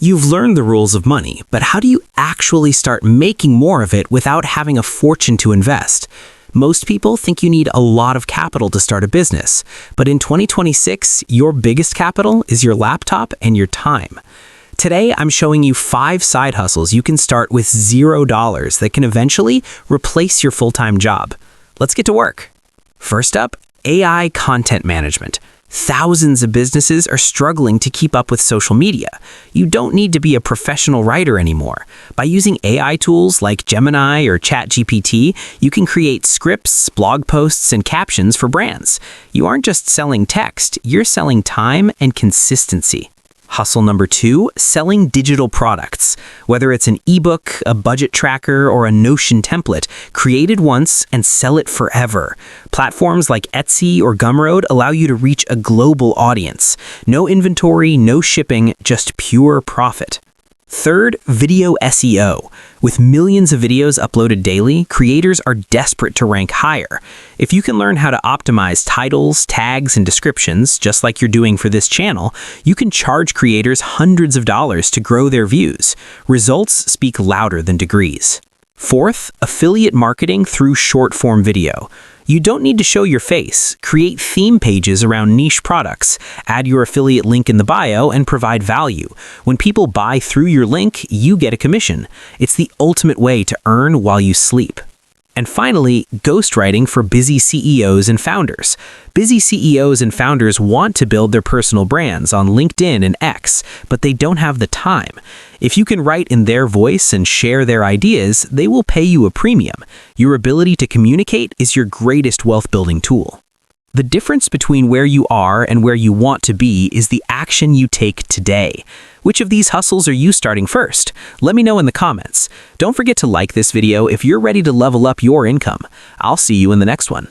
You've learned the rules of money, but how do you actually start making more of it without having a fortune to invest? Most people think you need a lot of capital to start a business, but in 2026, your biggest capital is your laptop and your time. Today, I'm showing you 5 side hustles you can start with $0 that can eventually replace your full-time job. Let's get to work. First up, AI content management. Thousands of businesses are struggling to keep up with social media. You don't need to be a professional writer anymore. By using AI tools like Gemini or ChatGPT, you can create scripts, blog posts, and captions for brands. You aren't just selling text, you're selling time and consistency. Hustle number 2, selling digital products. Whether it's an ebook, a budget tracker, or a Notion template, create it once and sell it forever. Platforms like Etsy or Gumroad allow you to reach a global audience. No inventory, no shipping, just pure profit. Third, video SEO. With millions of videos uploaded daily, creators are desperate to rank higher. If you can learn how to optimize titles, tags, and descriptions, just like you're doing for this channel, you can charge creators hundreds of dollars to grow their views. Results speak louder than degrees. Fourth, affiliate marketing through short-form video. You don't need to show your face. Create theme pages around niche products. Add your affiliate link in the bio and provide value. When people buy through your link, you get a commission. It's the ultimate way to earn while you sleep. And finally, ghostwriting for busy CEOs and founders. Busy CEOs and founders want to build their personal brands on LinkedIn and X, but they don't have the time. If you can write in their voice and share their ideas, they will pay you a premium. Your ability to communicate is your greatest wealth-building tool. The difference between where you are and where you want to be is the action you take today. Which of these hustles are you starting first? Let me know in the comments. Don't forget to like this video if you're ready to level up your income. I'll see you in the next one.